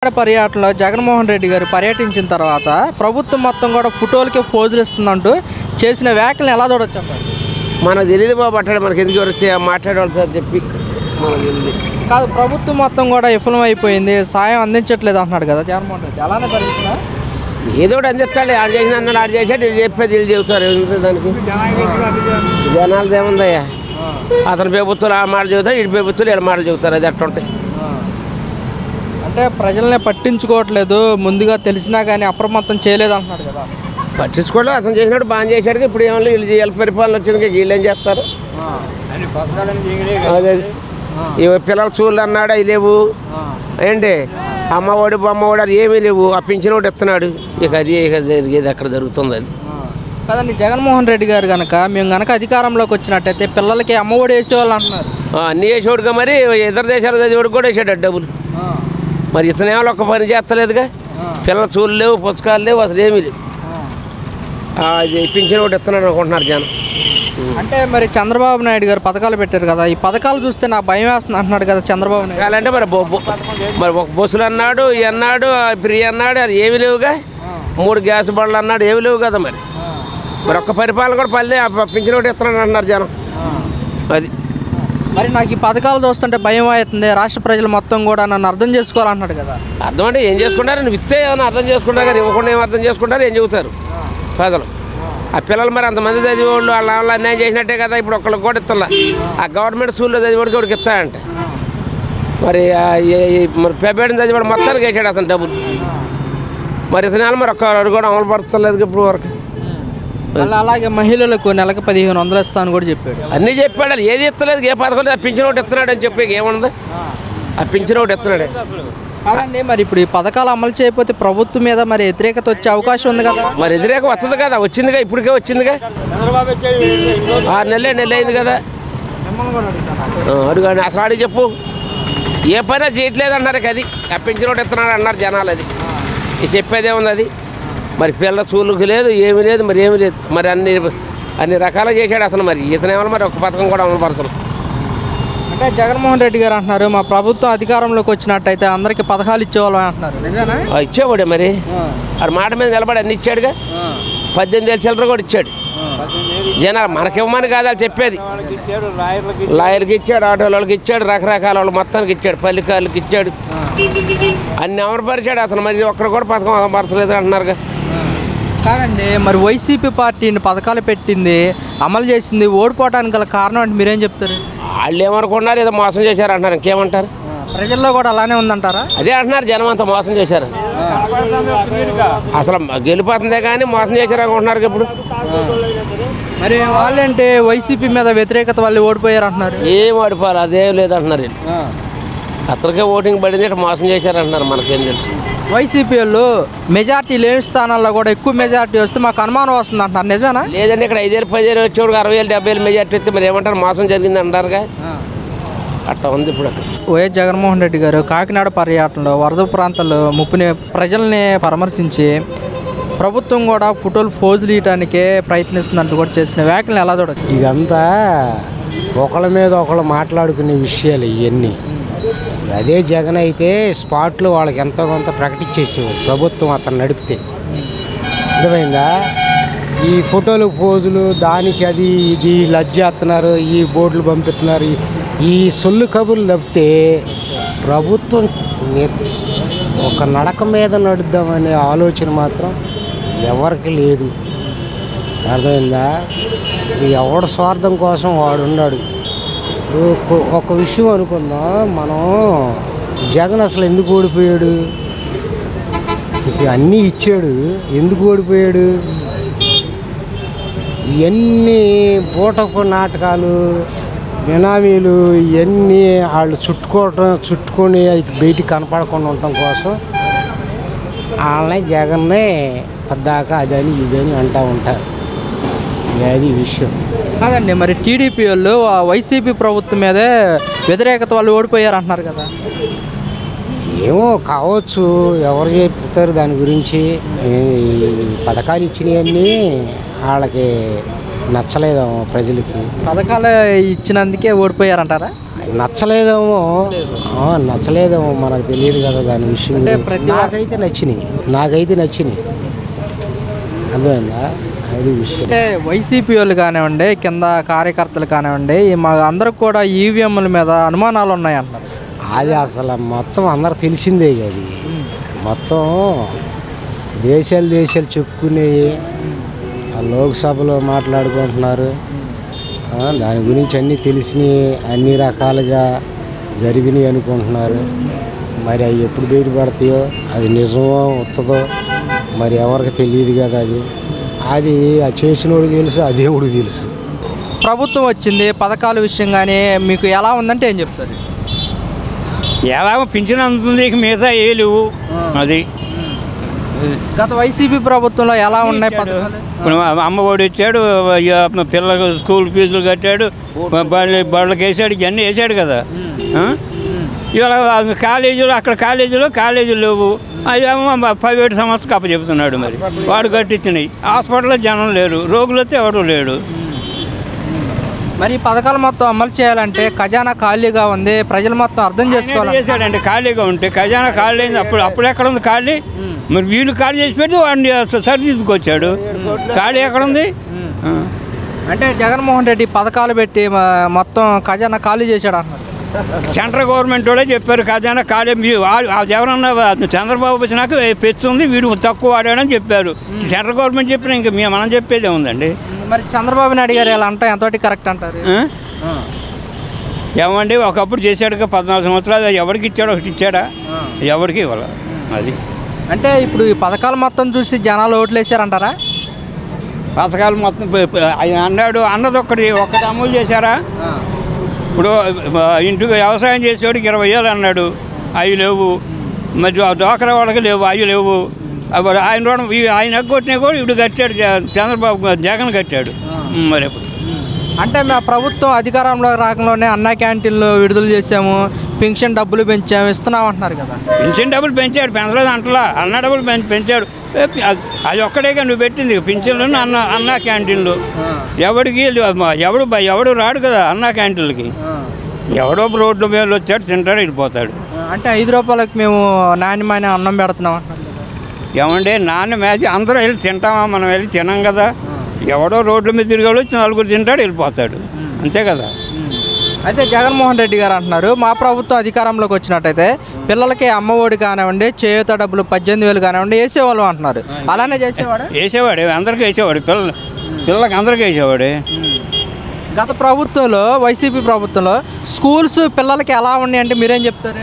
పర్యటనలో జగన్మోహన్ రెడ్డి గారు పర్యటించిన తర్వాత ప్రభుత్వం మొత్తం కూడా ఫోటోలకి ఫోజులు ఇస్తుందంటూ చేసిన వ్యాఖ్యలను ఎలా చూడొచ్చు? మనకు తెలియదు బాబు, అట్టాడు మనకి ఎందుకు వచ్చి మాట్లాడేవాళ్ళు సార్ చెప్పి మనకు తెలియదు కాదు. ప్రభుత్వం మొత్తం కూడా విఫలం అయిపోయింది, సాయం అందించట్లేదు అంటున్నాడు కదా జగన్మోహన్ రెడ్డి. అలానే పరిస్థితి ఏదో ఒకటి అందిస్తాడు. ఆడు చేసిన అన్నాడు, ఆడు చేసాడు, వీళ్ళు చెప్పేది వీళ్ళు చెబుతారు. దానికి జనాలది ఏముందయ్యా, అతని ప్రభుత్వాలు ఆ మాట చెబుతారు, ఇటు ప్రభుత్వాలు ఇలా మాటలు చెబుతారు. అది అట్లా ఉంటాయి. అంటే ప్రజల్ని పట్టించుకోవట్లేదు, ముందుగా తెలిసినా కానీ అప్రమత్తం చేయలేదు అంటున్నాడు కదా. పట్టించుకోవడం అతను చేసినట్టు బాగా చేశాడు. ఇప్పుడు ఏమన్నా వీళ్ళు చేయాలి, పరిపాలన వచ్చింది, వీళ్ళు ఏం చేస్తారు? అదే పిల్లలు చూళ్ళు అన్నాడు, అవి లేవు ఏంటి, అమ్మఒడి బొమ్మఒడి అది ఏమీ లేవు. ఆ పింఛన్ ఒకటి ఇస్తున్నాడు. ఇక అది ఇక జరిగేది అక్కడ జరుగుతుంది. అది కదండి. జగన్మోహన్ రెడ్డి గారు కనుక మేము కనుక అధికారంలోకి వచ్చినట్టయితే పిల్లలకి అమ్మఒడి వేసేవాళ్ళు అంటున్నారు. అన్నీ వేసేవాడుగా, మరి ఇతర దేశాల చదివాడు కూడా వేసాడు డబ్బులు. మరి ఇతనేమో ఒక్క పని చేస్తలేదుగా. పిల్లల చూలు లేవు, పుస్తకాలు లేవు, అసలు ఏమీ లేవు. పింఛన్ ఒకటి ఇస్తున్నాడు అనుకుంటున్నారు జనం. అంటే మరి చంద్రబాబు నాయుడు గారు పథకాలు పెట్టారు కదా, ఈ పథకాలు చూస్తే నాకు భయం వేస్తుంది అంటున్నాడు కదా చంద్రబాబు నాయుడు. అంటే మరి ఒక బస్సులు అన్నాడు, అన్నాడు ఫ్రీ అన్నాడు, అది ఏమి లేవుగా. 3 గ్యాస్ బండ్లు అన్నాడు, ఏమి లేవు కదా. మరి ఒక్క పరిపాలన కూడా పల్లె పింఛన్ ఒకటి ఇస్తున్నాడు అంటున్నారు జనం. అది మరి నాకు ఈ పథకాలు చూస్తుంటే భయం అవుతుంది, రాష్ట్ర ప్రజలు మొత్తం కూడా నన్ను అర్థం చేసుకోవాలంటున్నాడు కదా. అర్థం అంటే ఏం చేసుకుంటారు? నువ్వు ఇస్తే ఏమైనా అర్థం చేసుకుంటారు కదా, ఇవ్వకుండా ఏం అర్థం చేసుకుంటారు, ఏం చెబుతారు ప్రజలు? ఆ పిల్లలు మరి అంతమంది చదివేవాళ్ళు వాళ్ళ అన్యాయం చేసినట్టే కదా. ఇప్పుడు ఒక్కళ్ళకి కూడా ఇస్తా, ఆ గవర్నమెంట్ స్కూల్లో చదివాడికి ఒకటికి ఇస్తాయంట. మరి మరి ప్రైవేట్ చదివాడు మొత్తానికి వేసాడు అతను డబ్బులు. మరి ఇతనాలు మరి ఒక్కరు కూడా అమలు పడుతలేదు ఇప్పుడు వరకు. అలాగే మహిళలకు నెలకు 1500 ఇస్తాను కూడా చెప్పాడు. అన్నీ చెప్పాడు, అది ఏది ఇస్తలేదు, ఏ పథకం లేదు. ఆ పింఛన్ ఒకటి ఇస్తున్నాడు అని చెప్పి ఏముంది, ఆ పింఛన్ ఒకటి ఇస్తున్నాడే. కాదండి, మరి ఇప్పుడు ఈ పథకాలు అమలు చేయకపోతే ప్రభుత్వం మీద మరి వ్యతిరేకత వచ్చే అవకాశం ఉంది కదా. మరి వ్యతిరేకత వస్తుంది కదా, వచ్చిందిగా, ఇప్పటికే వచ్చిందిగా. 6 నెలలు అయింది కదా. అడుగు అసలు అడిగి చెప్పు, ఏ పైన చేయట్లేదు అన్నారు. అది ఆ పింఛన్ ఒకటి ఇస్తున్నాడు అన్నారు జనాలు. అది చెప్పేదే ఉంది. అది మరి పిల్లల చూలుకు లేదు, ఏమీ లేదు, మరి ఏమీ లేదు. మరి అన్ని రకాలుగా చేశాడు అతను. మరి ఇతనేమో మరి ఒక పథకం కూడా అమలు పరచడం. అంటే జగన్మోహన్ రెడ్డి గారు అంటున్నారు మా ప్రభుత్వం అధికారంలోకి వచ్చినట్టయితే అందరికి పథకాలు ఇచ్చేవాళ్ళం అంటున్నారు. నిజమేనా? ఇచ్చేవాడే మరి. అది మాట మీద నిలబడి అన్ని ఇచ్చాడుగా. 18,000 చిల్లర కూడా ఇచ్చాడు జనాలు. మనకివ్వమని కాదు వాళ్ళు చెప్పేది. లాయర్కి ఇచ్చాడు, ఆటో వాళ్ళకి ఇచ్చాడు, రకరకాల వాళ్ళు మొత్తానికి ఇచ్చాడు, పల్లికాళ్ళకి ఇచ్చాడు, అన్ని అమలుపరిచాడు అతను. మరి ఒక్కడు కూడా పథకం అమలుపరచలేదు అంటున్నారుగా. కాదండి, మరి వైసీపీ పార్టీని పథకాలు పెట్టింది, అమలు చేసింది, ఓడిపోవడానికి గల కారణం అంటే మీరేం చెప్తారు? వాళ్ళు ఏమనుకున్నారు, ఏదో మోసం చేశారు అంటారు. ఇంకేమంటారు? ప్రజల్లో కూడా అలానే ఉందంటారా? అదే అంటున్నారు, జనం అంతా మోసం చేశారు. అసలు గెలిపోతుందే కానీ మోసం చేశారు అనుకుంటున్నారు ఇప్పుడు. మరి వాళ్ళంటే వైసీపీ మీద వ్యతిరేకత వాళ్ళు ఓడిపోయారు అంటున్నారు. ఏం ఓడిపోరు, అదేం లేదంటున్నారు. అతనికే ఓటింగ్ పడింది, ఇట్లా మోసం చేశారు అంటున్నారు. మనకేం తెలుసు. వైసీపీ వాళ్ళు మెజార్టీ లేని స్థానాల్లో కూడా ఎక్కువ మెజార్టీ వస్తే మాకు అనుమానం వస్తుంది అంటున్నారు. నిజమేనా? లేదండి, ఇక్కడ 5,000 10,000 వచ్చేవాడు 60,000 70,000 మెజార్టీ వస్తే మరి ఏమంటారు, మోసం జరిగింది అంటారుగా. అట్లా ఉంది ఇప్పుడు అక్కడ. వైఎస్ జగన్మోహన్ రెడ్డి గారు కాకినాడ పర్యటనలో వరద ప్రాంతాల్లో ముప్పుని ప్రజల్ని పరామర్శించి ప్రభుత్వం కూడా ఫోటోలు ఫోజులు ఇవ్వడానికే ప్రయత్నిస్తున్నట్టు కూడా చేసిన వ్యాఖ్యలు ఎలా చూడచ్చు? ఇదంతా ఒకళ్ళ మీద ఒకళ్ళు మాట్లాడుకునే విషయాలు ఇవన్నీ. అదే జగన్ అయితే స్పాట్లో వాళ్ళకి ఎంతో కొంత ప్రకటించేసేవారు ప్రభుత్వం అతను నడిపితే. అర్థమైందా? ఈ ఫోటోలు పోజులు దానికి అది ఇది లజ్జేస్తున్నారు, ఈ బోర్డులు పంపిస్తున్నారు, ఈ సొల్లు కబుర్లు తప్పితే ప్రభుత్వం ఒక నడక మీద నడుద్దామనే ఆలోచన మాత్రం ఎవరికి లేదు. అర్థమైందా? ఎవడు స్వార్థం కోసం వాడు ఉన్నాడు. ఒక విషయం అనుకుందాం, మనం జగన్ అసలు ఎందుకు ఓడిపోయాడు? అన్నీ ఇచ్చాడు, ఎందుకు ఓడిపోయాడు? ఇవన్నీ పూటపు నాటకాలు, బినామీలు, ఇవన్నీ వాళ్ళు చుట్టుకొని బయటికి కనపడకుండా ఉండటం కోసం వాళ్ళని జగన్నే పద్దాకా అదని ఇదని అంటూ ఉంటారు. అది విషయం కాదండి, మరి టీడీపీ వాళ్ళు వైసీపీ ప్రభుత్వం మీదే వ్యతిరేకత వాళ్ళు ఓడిపోయారు అంటున్నారు కదా. ఏమో కావచ్చు, ఎవరు చెప్తారు దాని గురించి. పథకాలు ఇచ్చినవన్నీ వాళ్ళకి నచ్చలేదు ప్రజలకి. పథకాలు ఇచ్చినందుకే ఓడిపోయారంటారా? నచ్చలేదేమో నచ్చలేదేమో మనకు తెలియదు కదా దాని విషయం. నాకైతే నచ్చినాయి అర్థమైందా? అది విషయం. అంటే వైసీపీ వాళ్ళు కానివ్వండి, కింద కార్యకర్తలు కానివ్వండి, మా అందరికి కూడా ఈవీఎంల మీద అనుమానాలు ఉన్నాయంటారు. అది అసలు మొత్తం అందరు తెలిసిందే అది. మొత్తం దేశాలు చెప్పుకునేవి లోక్సభలో మాట్లాడుకుంటున్నారు. దాని గురించి అన్నీ తెలిసినవి, అన్ని రకాలుగా జరిగినాయి అనుకుంటున్నారు. మరి అవి ఎప్పుడు బయటపడతాయో, అది నిజమో వస్తుందో మరి ఎవరికి తెలియదు కదా. అది ఆ చేసినోడికి తెలుసు, ఆ దేవుడికి తెలుసు. ప్రభుత్వం వచ్చింది, పథకాల విషయం కానీ మీకు ఎలా ఉందంటే ఏం చెప్తారు? ఎలా పింఛన్ అందుతుంది, మిగతా ఏ లేవు. అది గత వైసీపీ ప్రభుత్వంలో ఎలా ఉన్నాయి పథకాలు? ఇప్పుడు అమ్మఒడి ఇచ్చాడు, పిల్లలకు స్కూల్ ఫీజులు కట్టాడు, బళ్ళకి వేసాడు, ఇవన్నీ వేసాడు కదా. ఇవాళ కాలేజీలు లేవు, అదేమో ప్రైవేట్ సంస్థకు అప్పచెప్తున్నాడు. మరి వాడు కట్టించినాయి. హాస్పిటల్లో జనం లేరు, రోగులు వస్తే ఎవరు లేడు. మరి ఈ పథకాలు మొత్తం అమలు చేయాలంటే ఖజానా ఖాళీగా ఉంది, ప్రజలు మొత్తం అర్థం చేసుకోవాలి. చేశాడంటే ఖాళీగా ఉంటే ఖజానా ఖాళీ అయింది. అప్పుడు ఎక్కడ ఉంది ఖాళీ? మరి వీళ్ళు ఖాళీ చేసి పెడితే వాడిని సరిదిద్దుకొచ్చాడు. ఖాళీ ఎక్కడుంది? అంటే జగన్మోహన్ రెడ్డి పథకాలు పెట్టి మొత్తం ఖజానా ఖాళీ చేశాడు అంటున్నారు. సెంట్రల్ గవర్నమెంట్ వాళ్ళే చెప్పారు ఖజానా ఖాళీ. ఎవరన్నా చంద్రబాబు వచ్చినాక పెంచుంది, వీడు తక్కువ వాడాడని చెప్పారు. సెంట్రల్ గవర్నమెంట్ చెప్పినా ఇంకా మనం చెప్పేదే ఉందండి. మరి చంద్రబాబు నాయుడు గారు ఎలా అంటే ఎంతోటి కరెక్ట్ అంటారు? ఏమండి ఒకప్పుడు చేశాడు 14 సంవత్సరాలు, ఎవరికి ఇచ్చాడు? ఒకటి ఇచ్చాడా? ఎవరికి ఇవ్వాలి. అది అంటే ఇప్పుడు ఈ పథకాలు మొత్తం చూసి జనాలు ఓట్లు వేసారంటారా? పథకాలు మొత్తం అన్నాడు, అన్నది ఒకటి అమలు చేశారా? ఇప్పుడు ఇంటికి వ్యవసాయం చేసేవాడికి 20,000 అన్నాడు, అవి లేవు. మరి డోకరా వాళ్ళకి లేవు, అవి లేవు. ఆయన ఎగ్గొట్టినా కూడా ఇప్పుడు కట్టాడు, చంద్రబాబు జగన్ కట్టాడు. మరి ఎప్పుడు అంటే మా ప్రభుత్వం అధికారంలో రాకలోనే అన్న క్యాంటీన్లు విడుదల చేసాము, పెన్షన్ డబ్బులు పెంచాము, ఇస్తున్నాం అంటున్నారు కదా. పెన్షన్ డబ్బులు పెంచాడు, పెంచలేదు అంటలా. అన్న డబ్బులు పెంచాడు. అది ఒక్కడే నువ్వు పెట్టింది పెన్షన్లు, అన్న క్యాంటీన్లు. ఎవడికి ఎవడు రాడు కదా అన్న క్యాంటీన్లకి. ఎవడో రోడ్ల మీద వచ్చాడు, తింటాడు, వెళ్ళిపోతాడు. అంటే 5 రూపాయలకి మేము నాణ్యమైన అన్నం పెడుతున్నాం అంటున్నారు. ఏమంటే నాణ్యమేసి అందరూ వెళ్ళి తింటామా? మనం వెళ్ళి తినాం కదా. ఎవడో రోడ్ల మీద తిరిగాడు, వచ్చి 4 తింటాడు, వెళ్ళిపోతాడు, అంతే కదా. అయితే జగన్మోహన్ రెడ్డి గారు అంటున్నారు, మా ప్రభుత్వం అధికారంలోకి వచ్చినట్టయితే పిల్లలకి అమ్మఒడి కానివ్వండి, చేయూత డబ్బులు 18,000 కానివ్వండి వేసేవాళ్ళు అంటున్నారు. అలానే వేసేవాడే, అందరికీ వేసేవాడు, పిల్లలకి అందరికీ వేసేవాడే. గత ప్రభుత్వంలో, వైసీపీ ప్రభుత్వంలో స్కూల్స్ పిల్లలకి ఎలా ఉన్నాయి అంటే మీరేం చెప్తారు?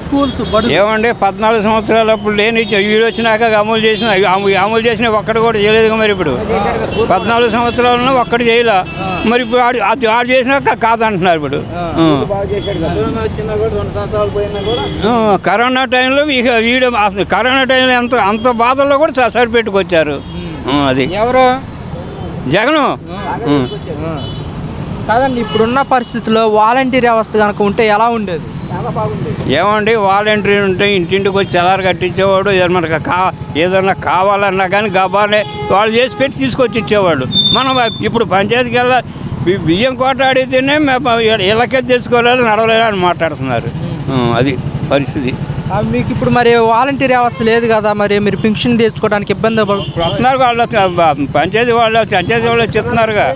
స్కూల్స్ ఏమండి 14 సంవత్సరాలు అప్పుడు లేని వీడు వచ్చినాక అమలు చేసిన ఒక్కటి కూడా చేయలేదు. మరి ఇప్పుడు 14 సంవత్సరాలను ఒక్కటి చేయలే. మరి ఇప్పుడు ఆడు చేసినాక కాదంటున్నారు. ఇప్పుడు కరోనా టైంలో కరోనా టైంలో అంత బాధల్లో కూడా సరిపెట్టుకొచ్చారు. అది ఎవరు? జగను. కాదండి, ఇప్పుడున్న పరిస్థితుల్లో వాలంటీర్ వ్యవస్థ కనుక ఉంటే ఎలా ఉండేది? ఏమండి వాలంటీర్ ఉంటే ఇంటింటికి వచ్చి చలారు కట్టించేవాడు. మనకు ఏదన్నా కావాలన్నా కానీ గబాలే వాళ్ళు చేసి పెట్టి తీసుకొచ్చి ఇచ్చేవాళ్ళు. మనం ఇప్పుడు పంచాయతీకి వెళ్ళా బియ్యం కోటాడితేనే ఇళ్ళకే తెచ్చుకోలేదు, నడవలేదు అని మాట్లాడుతున్నారు. అది పరిస్థితి. మీకు ఇప్పుడు మరి వాలంటీర్ వ్యవస్థ లేదు కదా, మరి మీరు పెన్షన్ తెచ్చుకోవడానికి ఇబ్బంది పడుతున్నారు. వాళ్ళు పంచాయతీ వాళ్ళు చెప్తున్నారుగా,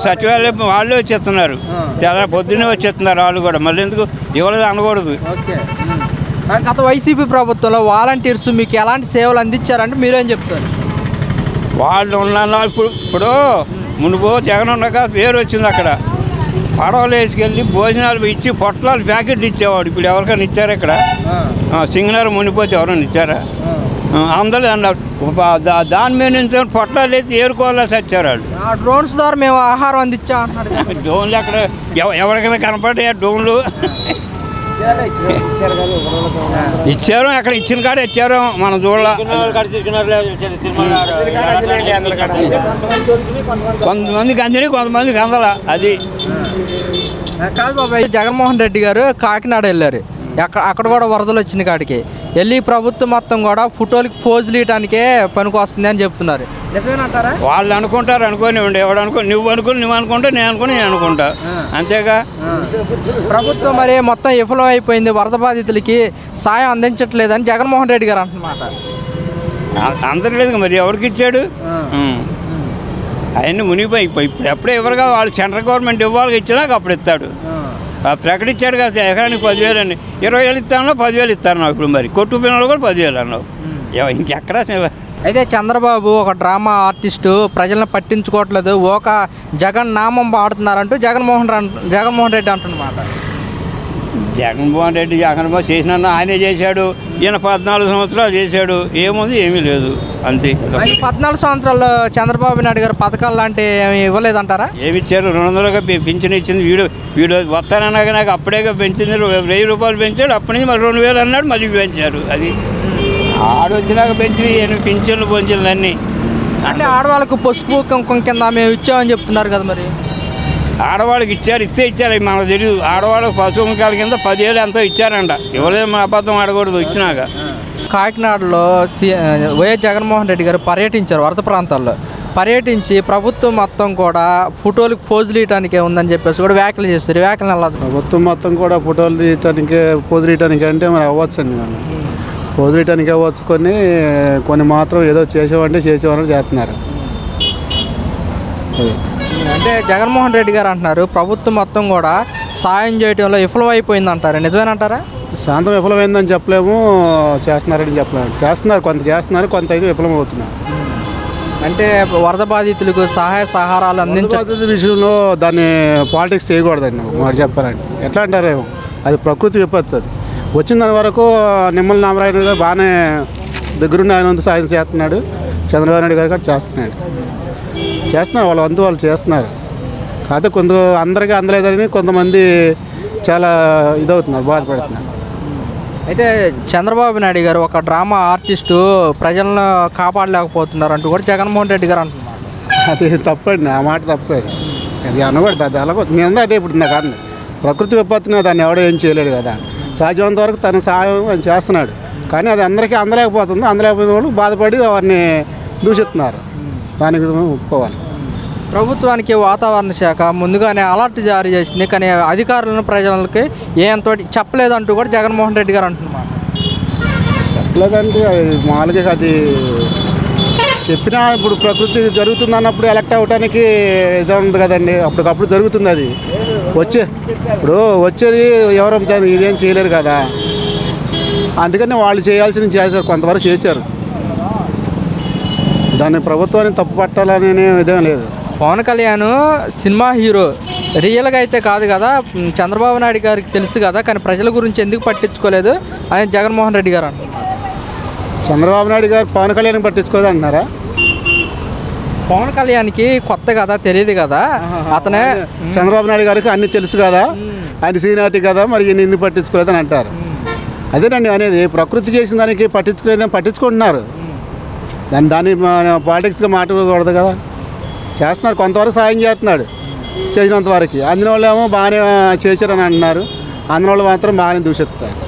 సచివాలయం వాళ్ళు వచ్చేస్తున్నారు. చాలా పొద్దున్నే వచ్చేస్తున్నారు వాళ్ళు కూడా. మళ్ళీ ఎందుకు ఇవ్వలేదు అనకూడదు. గత వైసీపీ ప్రభుత్వంలో వాలంటీర్స్ మీకు ఎలాంటి సేవలు అందించారంటే మీరేం చెప్తారు? వాళ్ళు ఉన్న ఇప్పుడు మునుపు జగన్ ఉండగా పేరు వచ్చింది. అక్కడ పడవలు వేసుకెళ్ళి భోజనాలు ఇచ్చి పొట్లాలు ప్యాకెట్లు ఇచ్చేవాడు. ఇప్పుడు ఎవరికైనా ఇచ్చారు? ఇక్కడ సింగనర్ మునిపోతే ఎవరైనా ఇచ్చారా? అందరూ అన్నారు. దాని మీద నుంచి పొట్లాలు వేసి ఏరుకోవాలని వచ్చారు వాళ్ళు. డ్రోన్స్ ద్వారా మేము ఆహారం అందించాం అంటున్నారు. డ్రోన్లు అక్కడ ఎవరికైనా కనపడ్డాయా డ్రోన్లు? ఇచ్చారు, అక్కడ ఇచ్చిన కాడ ఇచ్చారు, మనం చూడాల. కొంతమందికి అందిని, కొంతమందికి అందల. అది కాదు బాబాయ్. జగన్మోహన్ రెడ్డి గారు కాకినాడ వెళ్ళారు. అక్కడ కూడా వరదలు వచ్చిన కాడికి వెళ్ళి ప్రభుత్వం మొత్తం కూడా ఫోటోలకి ఫోజులు ఇవ్వడానికే పనికి వస్తుంది అని చెప్తున్నారు. నిజమేనంటారా? వాళ్ళు అనుకుంటారు, అనుకోని ఉండే ఎవడు నువ్వు అనుకుంటా, నేను అనుకుంటా, అంతేగా. ప్రభుత్వం మరి మొత్తం విఫలం అయిపోయింది, వరద బాధితులకి సాయం అందించట్లేదని జగన్మోహన్ రెడ్డి గారు అంటున్నమాట. అందట్లేదు మరి, ఎవరికి ఇచ్చాడు? అవన్నీ మునిగిపోయి ఇప్పుడు ఎప్పుడే ఎవరుగా వాళ్ళు సెంట్రల్ గవర్నమెంట్ ఇవ్వాలి, ఇచ్చినాక అప్పుడు ఇస్తాడు. ప్రకటించాడు కదా ఎకరానికి 10,000 అని. 20,000 ఇస్తాను, 10,000 ఇస్తాను నాకు. ఇప్పుడు మరి కొట్టు పిల్లలు కూడా 10,000 అన్నావు. ఇంకెక్కడా. అయితే చంద్రబాబు ఒక డ్రామా ఆర్టిస్టు, ప్రజలను పట్టించుకోవట్లేదు, ఒక జగన్ నామం పాడుతున్నారంటూ జగన్మోహన్ రెడ్డి అంటున్నమాట. జగన్మోహన్ రెడ్డి చేసిన ఆయనే చేశాడు. ఈయన 14 సంవత్సరాలు చేశాడు, ఏముంది ఏమీ లేదు, అంతే. 14 సంవత్సరాల్లో చంద్రబాబు నాయుడు గారు పథకాలు లాంటి ఏమి ఇవ్వలేదంటారా? ఏమి ఇచ్చారు? 200గా పింఛన్ ఇచ్చింది. వీడు వస్తానన్నాక నాకు అప్పుడేగా పెంచింది. 1,000 రూపాయలు పెంచాడు, అప్పటి నుంచి మరి 2,000 అన్నాడు, మళ్ళీ పెంచారు. అది ఆడొచ్చినాక పెంచి పింఛన్లు అన్నీ. అంటే ఆడవాళ్ళకు పసుపు కుంకుమ కింద మేము ఇచ్చామని చెప్తున్నారు కదా. మరి ఆడవాళ్ళకి ఇచ్చారు, మనకు తెలియదు. ఆడవాళ్ళకి పశువు ముఖాల కింద 10,000 ఎంతో ఇచ్చారంట. ఇవ్వలేదు, మన అబద్ధం ఆడకూడదు. ఇచ్చినాక కాకినాడలో వైఎస్ జగన్మోహన్ రెడ్డి గారు పర్యటించారు, వరద ప్రాంతాల్లో పర్యటించి ప్రభుత్వం మొత్తం కూడా ఫోటోలకు ఫోజులు ఇవ్వడానికే ఉందని చెప్పేసి కూడా వ్యాఖ్యలు చేస్తారు. వ్యాఖ్యలు ఎలా? ప్రభుత్వం మొత్తం కూడా ఫోటోలు తీయటానికే, పోజులు ఇవ్వడానికి అంటే మరి అవ్వచ్చు అండి. మనం పోజులు ఇవ్వడానికి అవ్వచ్చు, కొన్ని మాత్రం ఏదో చేసేవామని చేస్తున్నారు. అంటే జగన్మోహన్ రెడ్డి గారు అంటున్నారు ప్రభుత్వం మొత్తం కూడా సాయం చేయడంలో విఫలం అయిపోయింది అంటారు. నిజమేనంటారా? శాంతం విఫలమైందని చెప్పలేము, చేస్తున్నారని చెప్పలేము. కొంత చేస్తున్నారు, కొంత అయితే విఫలం అవుతున్నారు. అంటే వరద బాధితులకు సహాయ సహకారాలు అందించే విషయంలో దాన్ని పాలిటిక్స్ చేయకూడదండి. మాట చెప్పాలంటే ఎట్లా అంటారేమో, అది ప్రకృతి విపత్తు. అది వచ్చిన దాని వరకు నిమ్మల నామరాయణ గారు బాగానే దగ్గరుండి ఆయన వంతు సాయం చేస్తున్నాడు. చంద్రబాబు నాయుడు గారు కూడా చేస్తున్నారు. వాళ్ళ వంతు వాళ్ళు చేస్తున్నారు. కాకపోతే అందరికీ అందలేదని కొంతమంది చాలా ఇదవుతున్నారు, బాధపడుతున్నారు. అయితే చంద్రబాబు నాయుడు గారు ఒక డ్రామా ఆర్టిస్టు, ప్రజలను కాపాడలేకపోతున్నారు అంటూ కూడా జగన్మోహన్ రెడ్డి గారు అంటున్నారు. అది తప్పండి, ఆ మాట తప్పే. అది అనకూడదు. అది అలాగ నేను అదే ఇప్పుడు నాకు అంది. ప్రకృతి విపత్తుని దాన్ని ఎవడో ఏం చేయలేడు కదా. సాధ్యమైనంత వరకు తన సహాయం చేస్తున్నాడు. కానీ అది అందరికీ అందలేకపోతుంది. అందలేకపోయిన వాళ్ళు బాధపడి వారిని దూషిస్తున్నారు. దానికి ఒప్పుకోవాలి. ప్రభుత్వానికి వాతావరణ శాఖ ముందుగానే అలర్ట్ జారీ చేసింది, కానీ అధికారులను ప్రజలకి ఏంతో చెప్పలేదంటూ కూడా జగన్మోహన్ రెడ్డి గారు అంటున్నారు. చెప్పలేదంటే మామూలుగా అది చెప్పినా ఇప్పుడు ప్రకృతి జరుగుతుంది అన్నప్పుడు ఎలక్ట్ అవ్వడానికి ఇది ఉంది కదండి. అప్పటికప్పుడు జరుగుతుంది. అది ఇప్పుడు వచ్చేది ఎవరు ఇదేం చేయలేరు కదా. అందుకని వాళ్ళు చేయాల్సింది చేశారు, కొంతవరకు చేశారు. దాన్ని ప్రభుత్వాన్ని తప్పు పట్టాలనే ఇదేం లేదు. పవన్ కళ్యాణ్ సినిమా హీరో, రియల్గా అయితే కాదు కదా. చంద్రబాబు నాయుడు గారికి తెలుసు కదా, కానీ ప్రజల గురించి ఎందుకు పట్టించుకోలేదు అని జగన్మోహన్ రెడ్డి గారు అంటున్నారు. చంద్రబాబు నాయుడు గారు పవన్ కళ్యాణ్ పట్టించుకోదు అంటున్నారా? పవన్ కళ్యాణ్కి కొత్త కదా, తెలియదు కదా. అతనే చంద్రబాబు నాయుడు గారికి అన్నీ తెలుసు కదా, ఆయన సీనియారిటీ కదా, మరి ఈయన ఎందుకు పట్టించుకోలేదని అంటారు. అదేనండి అనేది. ప్రకృతి చేసిన దానికి పట్టించుకోలేదని పట్టించుకుంటున్నారు. దాన్ని పాలిటిక్స్గా మాట్లాడకూడదు కదా. చేస్తున్నారు, కొంతవరకు సాయం చేస్తున్నాడు చేసినంత వరకు. అందిన వాళ్ళు ఏమో బాగానే చేశారని అంటున్నారు, అందిన వాళ్ళు మాత్రం బాగానే దూషిస్తారు.